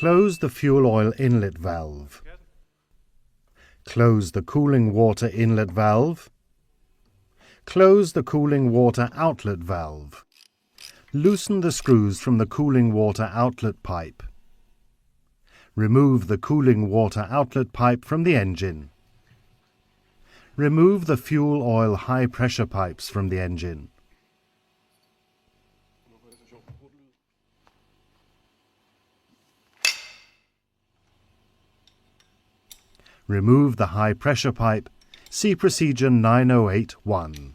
Close the fuel oil inlet valve. Close the cooling water inlet valve. Close the cooling water outlet valve. Loosen the screws from the cooling water outlet pipe. Remove the cooling water outlet pipe from the engine. Remove the fuel oil high pressure pipes from the engine. Remove the high pressure pipe. See procedure 908.1.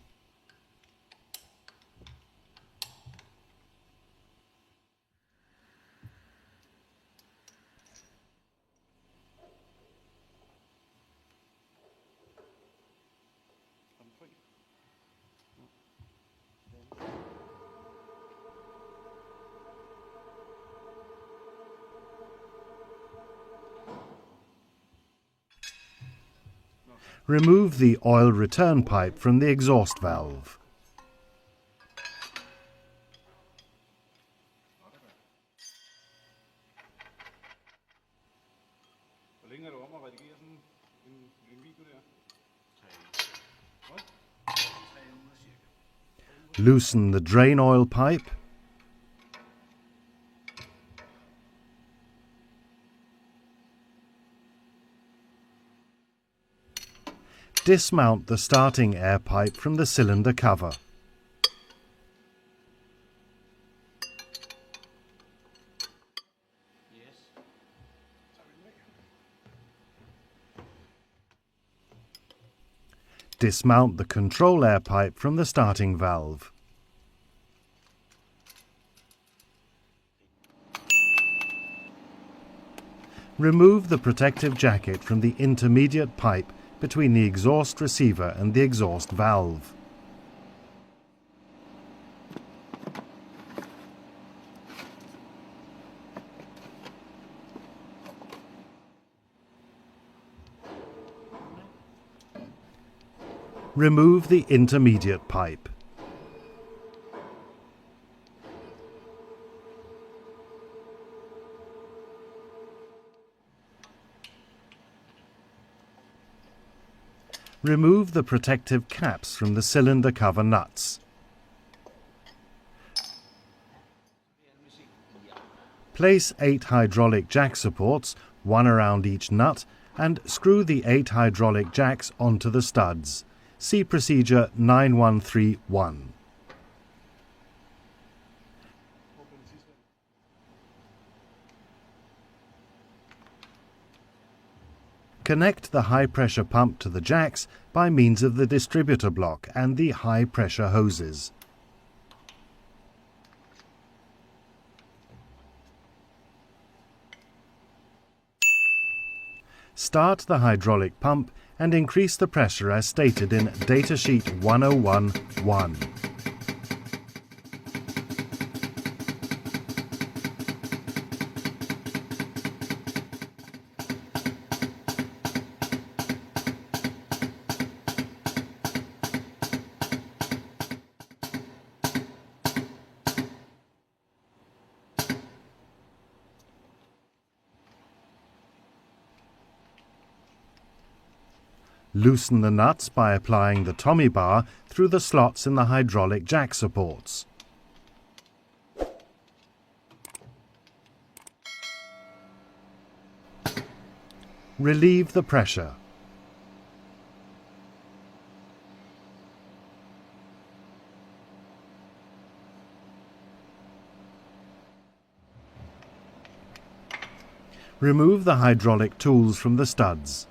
Remove the oil return pipe from the exhaust valve. Loosen the drain oil pipe. Dismount the starting air pipe from the cylinder cover. Dismount the control air pipe from the starting valve. Remove the protective jacket from the intermediate pipe between the exhaust receiver and the exhaust valve. Remove the intermediate pipe. Remove the protective caps from the cylinder cover nuts. Place 8 hydraulic jack supports, one around each nut, and screw the 8 hydraulic jacks onto the studs. See procedure 913.1. Connect the high-pressure pump to the jacks by means of the distributor block and the high-pressure hoses. Start the hydraulic pump and increase the pressure as stated in Datasheet 101.1. Loosen the nuts by applying the Tommy bar through the slots in the hydraulic jack supports. Relieve the pressure. Remove the hydraulic tools from the studs.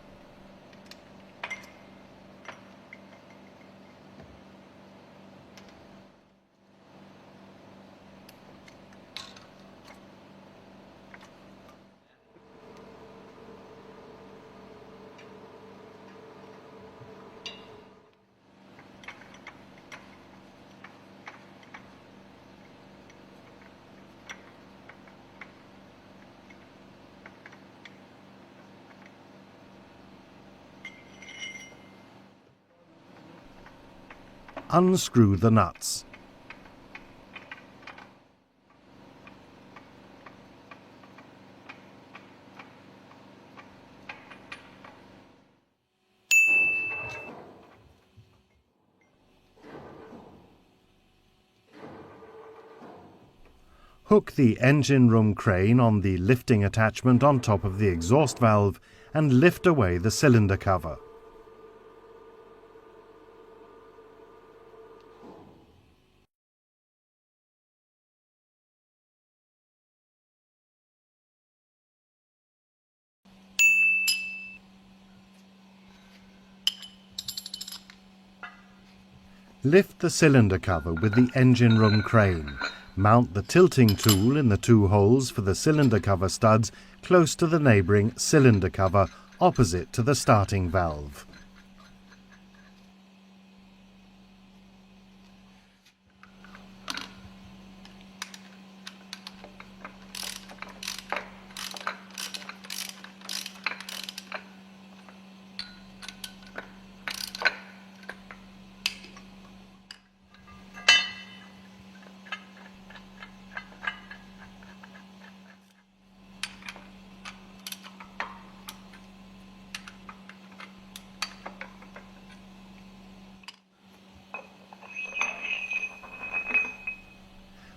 Unscrew the nuts. Hook the engine room crane on the lifting attachment on top of the exhaust valve and lift away the cylinder cover. Lift the cylinder cover with the engine room crane. Mount the tilting tool in the two holes for the cylinder cover studs close to the neighbouring cylinder cover opposite to the starting valve.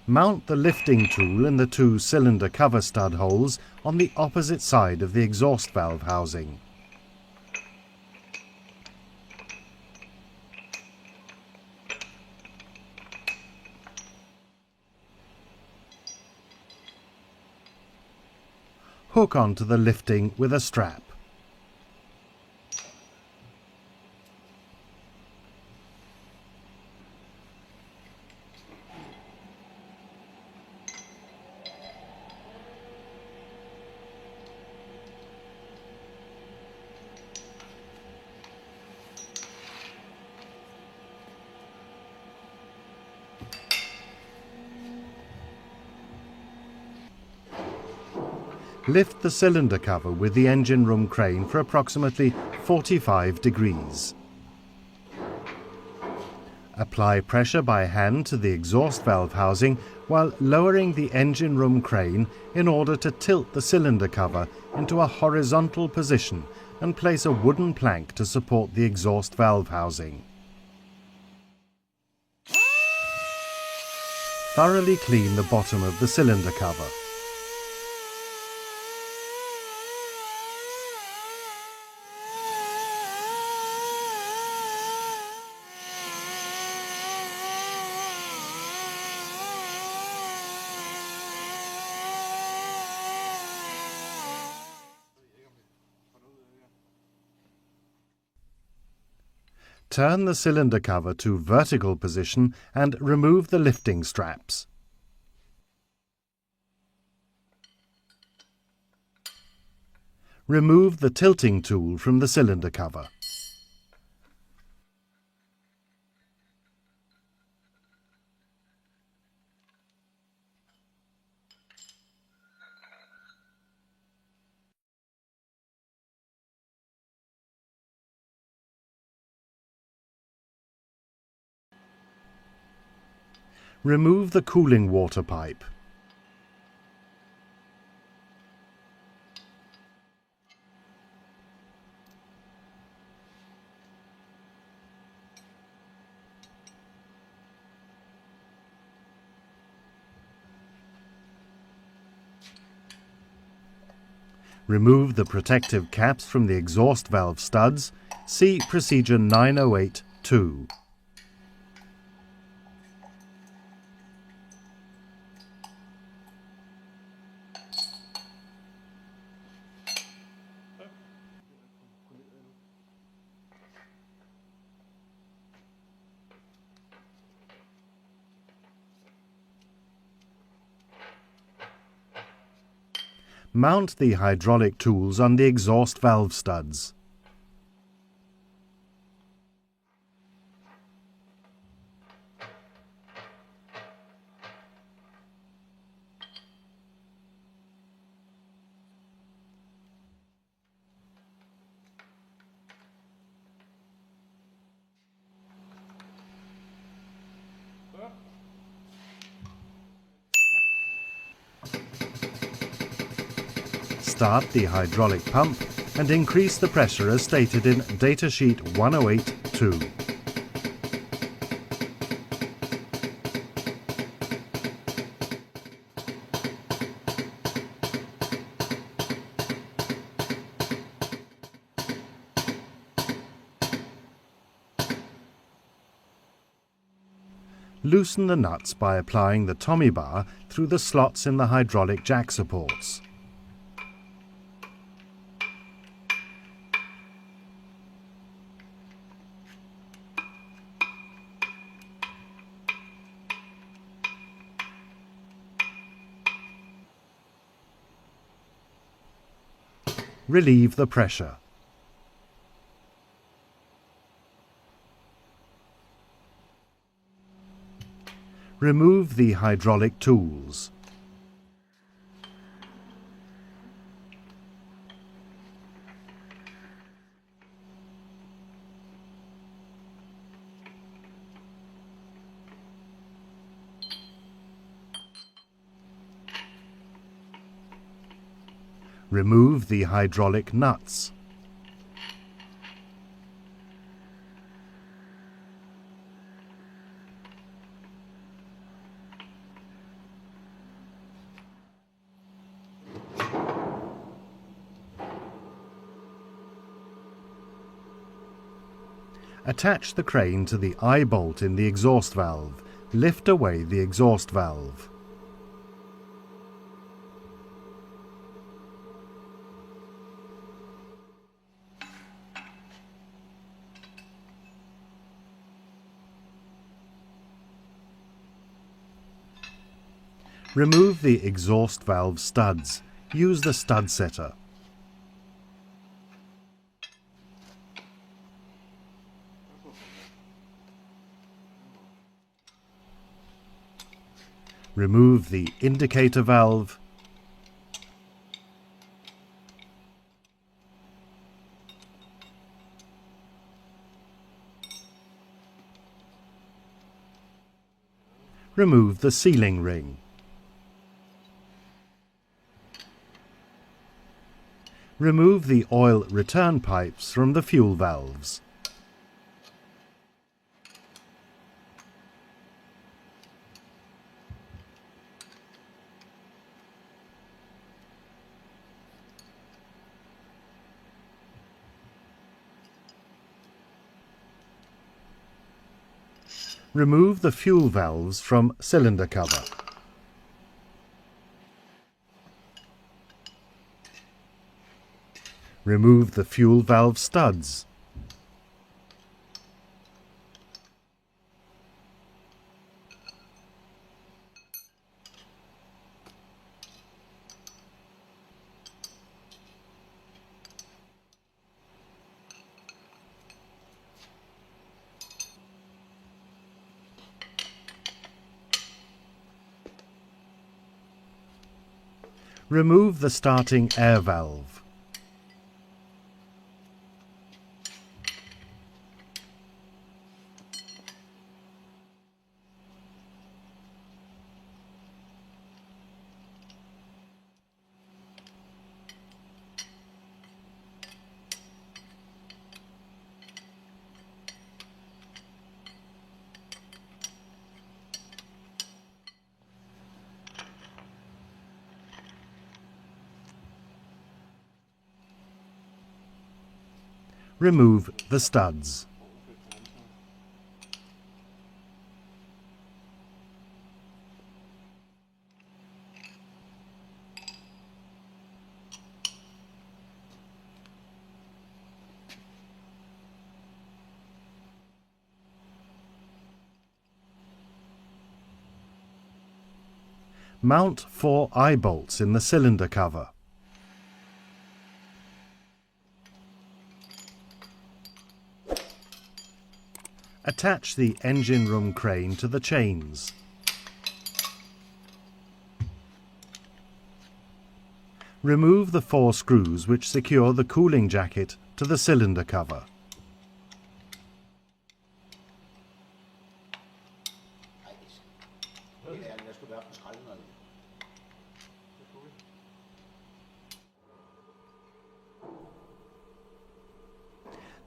Mount the lifting tool in the two cylinder cover stud holes on the opposite side of the exhaust valve housing. Hook onto the lifting with a strap. Lift the cylinder cover with the engine room crane for approximately 45 degrees. Apply pressure by hand to the exhaust valve housing while lowering the engine room crane in order to tilt the cylinder cover into a horizontal position and place a wooden plank to support the exhaust valve housing. Thoroughly clean the bottom of the cylinder cover. Turn the cylinder cover to vertical position and remove the lifting straps. Remove the tilting tool from the cylinder cover. Remove the cooling water pipe. Remove the protective caps from the exhaust valve studs. See Procedure 908-2. Mount the hydraulic tools on the exhaust valve studs. Start the hydraulic pump and increase the pressure as stated in Datasheet 108-2. Loosen the nuts by applying the tommy bar through the slots in the hydraulic jack supports. Relieve the pressure. Remove the hydraulic tools. Remove the hydraulic nuts. Attach the crane to the eye bolt in the exhaust valve. Lift away the exhaust valve. Remove the exhaust valve studs. Use the stud setter. Remove the indicator valve. Remove the sealing ring. Remove the oil return pipes from the fuel valves. Remove the fuel valves from cylinder cover. Remove the fuel valve studs. Remove the starting air valve. Remove the studs. Mount 4 eye bolts in the cylinder cover. Attach the engine room crane to the chains. Remove the 4 screws which secure the cooling jacket to the cylinder cover.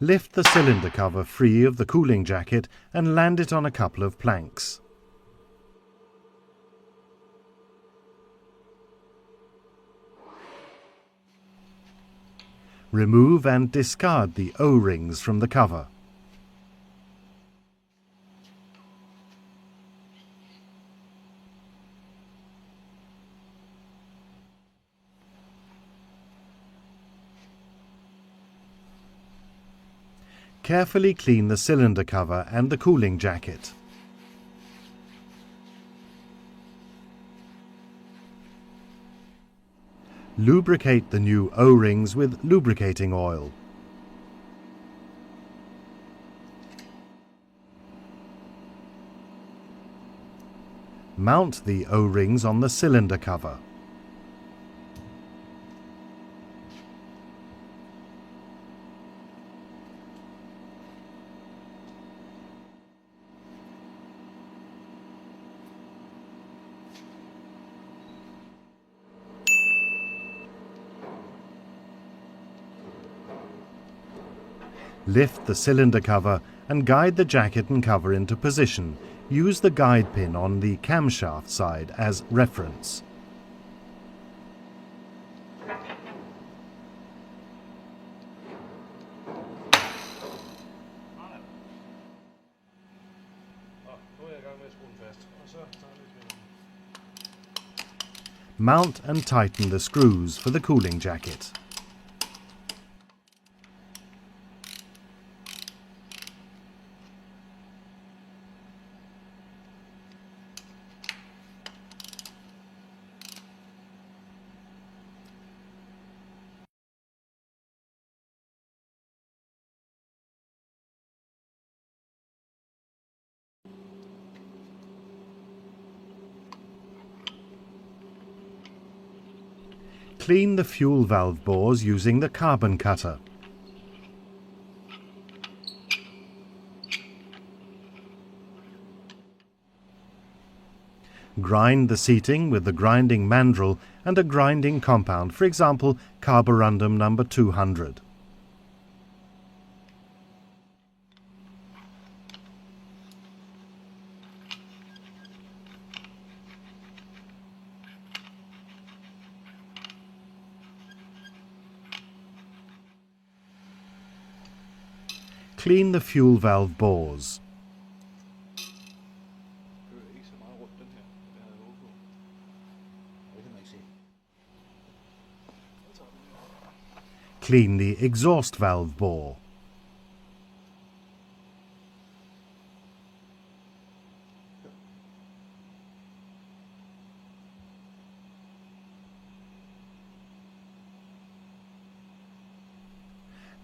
Lift the cylinder cover free of the cooling jacket and land it on a couple of planks. Remove and discard the O-rings from the cover. Carefully clean the cylinder cover and the cooling jacket. Lubricate the new O-rings with lubricating oil. Mount the O-rings on the cylinder cover. Lift the cylinder cover and guide the jacket and cover into position. Use the guide pin on the camshaft side as reference. Mount and tighten the screws for the cooling jacket. Clean the fuel valve bores using the carbon cutter. Grind the seating with the grinding mandrel and a grinding compound, for example, carborundum number 200. Clean the fuel valve bores. Clean the exhaust valve bore.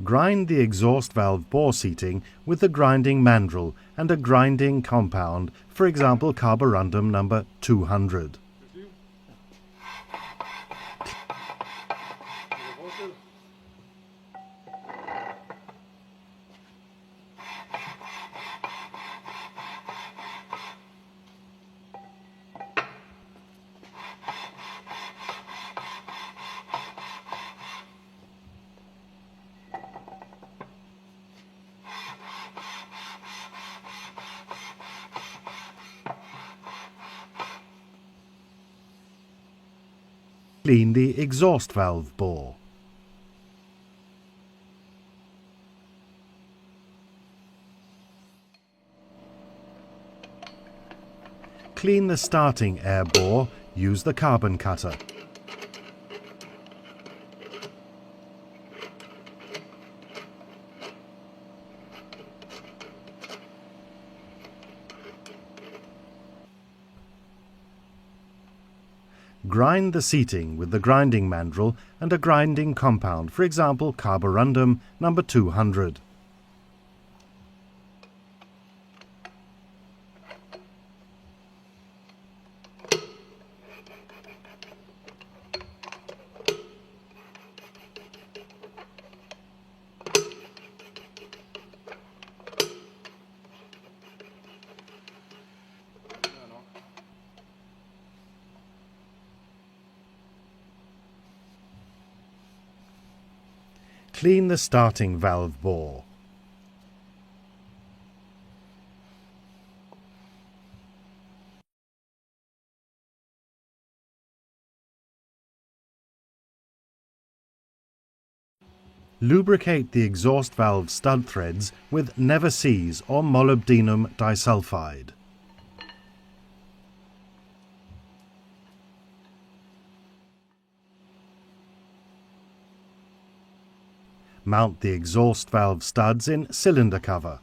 Grind the exhaust valve bore seating with the grinding mandrel and a grinding compound, for example carborundum number 200. Clean the exhaust valve bore. Clean the starting air bore. Use the carbon cutter. Grind the seating with the grinding mandrel and a grinding compound, for example carborundum number 200. Clean the starting valve bore. Lubricate the exhaust valve stud threads with never seize or molybdenum disulfide. Mount the exhaust valve studs in cylinder cover.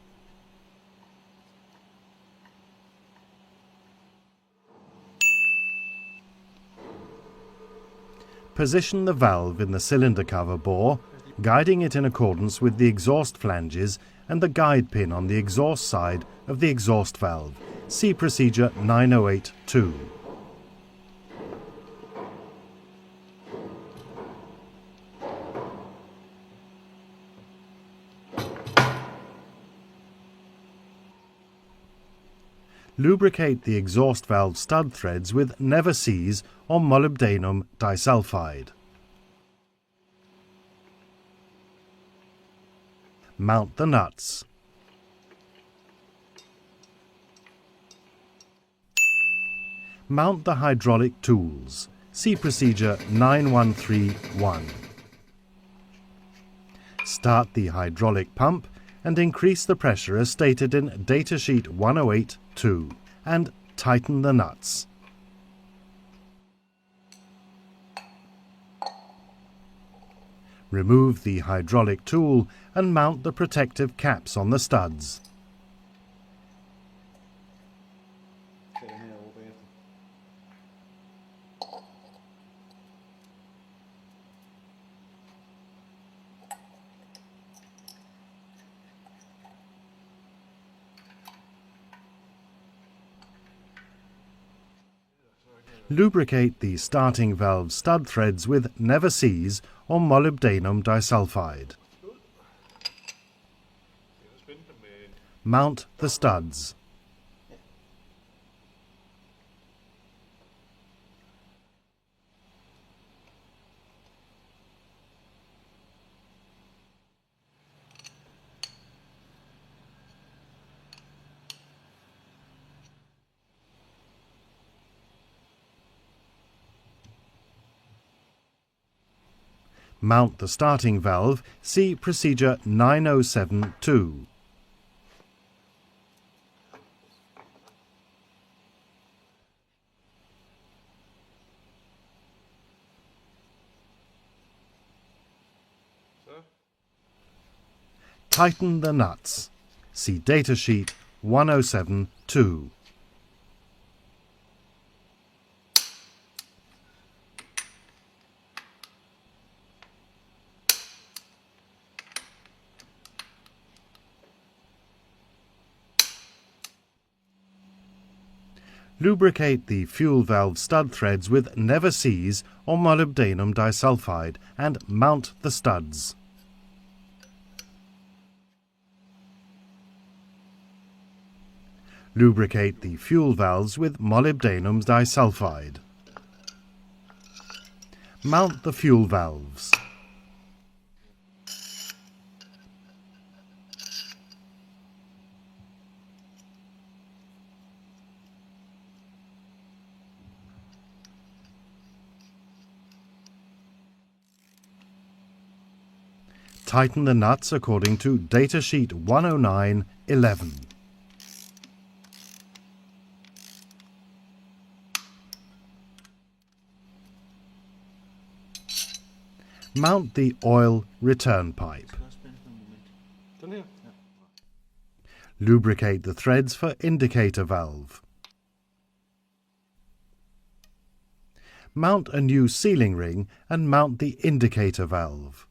Position the valve in the cylinder cover bore, guiding it in accordance with the exhaust flanges and the guide pin on the exhaust side of the exhaust valve. See procedure 908-2. Lubricate the exhaust valve stud threads with never seize or molybdenum disulfide. Mount the nuts. Mount the hydraulic tools. See procedure 9131. Start the hydraulic pump and increase the pressure as stated in datasheet 108-2 and tighten the nuts. Remove the hydraulic tool and mount the protective caps on the studs. Lubricate the starting valve stud threads with never seize or molybdenum disulfide. Mount the studs. Mount the starting valve. See procedure 907-2. Tighten the nuts. See datasheet 107-2. Lubricate the fuel valve stud threads with never seize or molybdenum disulfide and mount the studs. Lubricate the fuel valves with molybdenum disulfide. Mount the fuel valves. Tighten the nuts according to datasheet 109-11. Mount the oil return pipe. Lubricate the threads for indicator valve. Mount a new sealing ring and mount the indicator valve.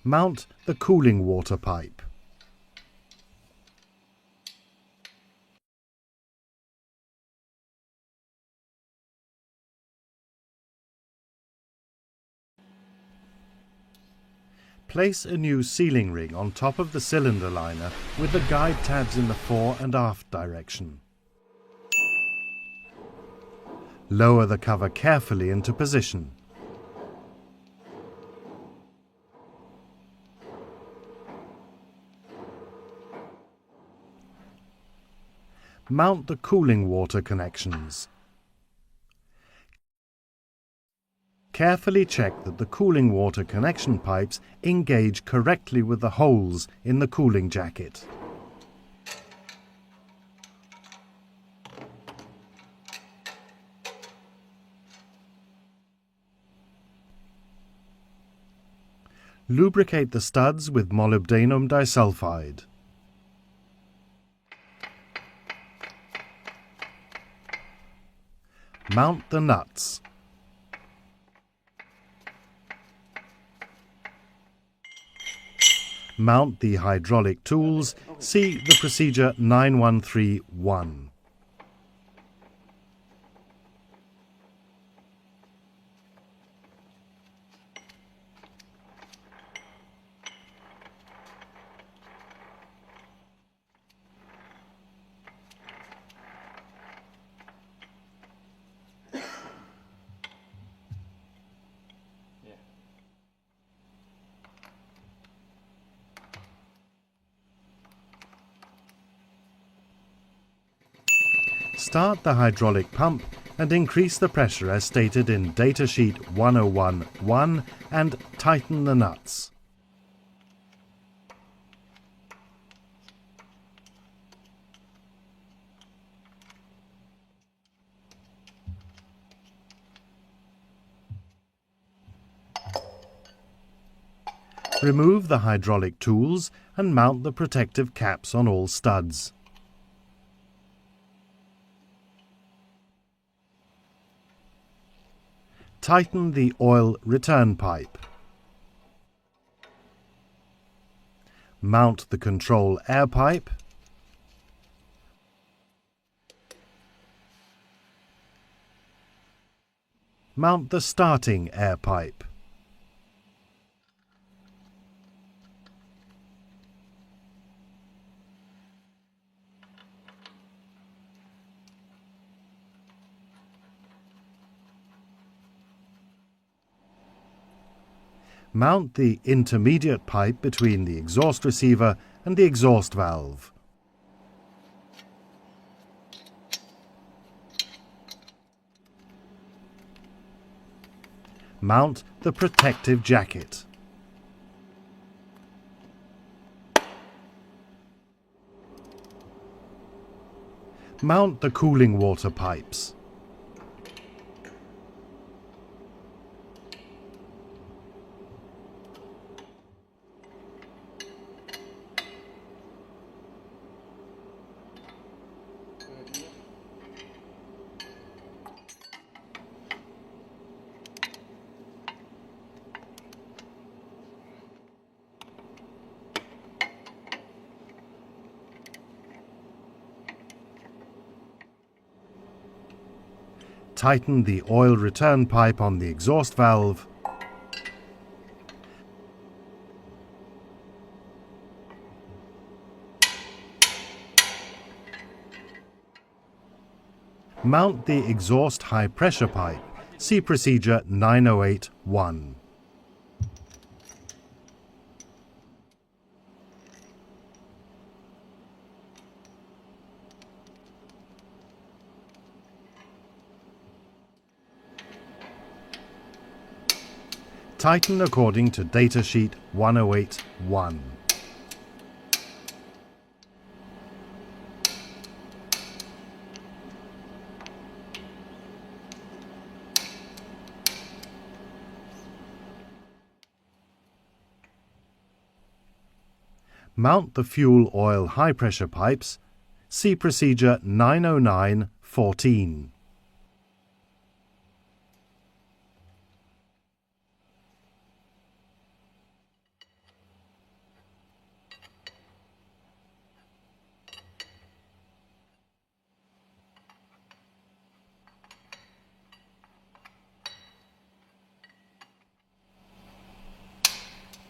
Mount the cooling water pipe. Place a new sealing ring on top of the cylinder liner with the guide tabs in the fore and aft direction. Lower the cover carefully into position. Mount the cooling water connections. Carefully check that the cooling water connection pipes engage correctly with the holes in the cooling jacket. Lubricate the studs with molybdenum disulfide. Mount the nuts. Mount the hydraulic tools. See the procedure 9131. Start the hydraulic pump and increase the pressure as stated in datasheet 101.1 and tighten the nuts. Remove the hydraulic tools and mount the protective caps on all studs. Tighten the oil return pipe. Mount the control air pipe. Mount the starting air pipe. Mount the intermediate pipe between the exhaust receiver and the exhaust valve. Mount the protective jacket. Mount the cooling water pipes. Tighten the oil return pipe on the exhaust valve. Mount the exhaust high pressure pipe. See procedure 908.1. Tighten according to datasheet 108.1. Mount the fuel oil high pressure pipes. See procedure 909.14.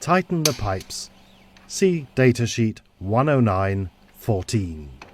Tighten the pipes. See datasheet 109.14.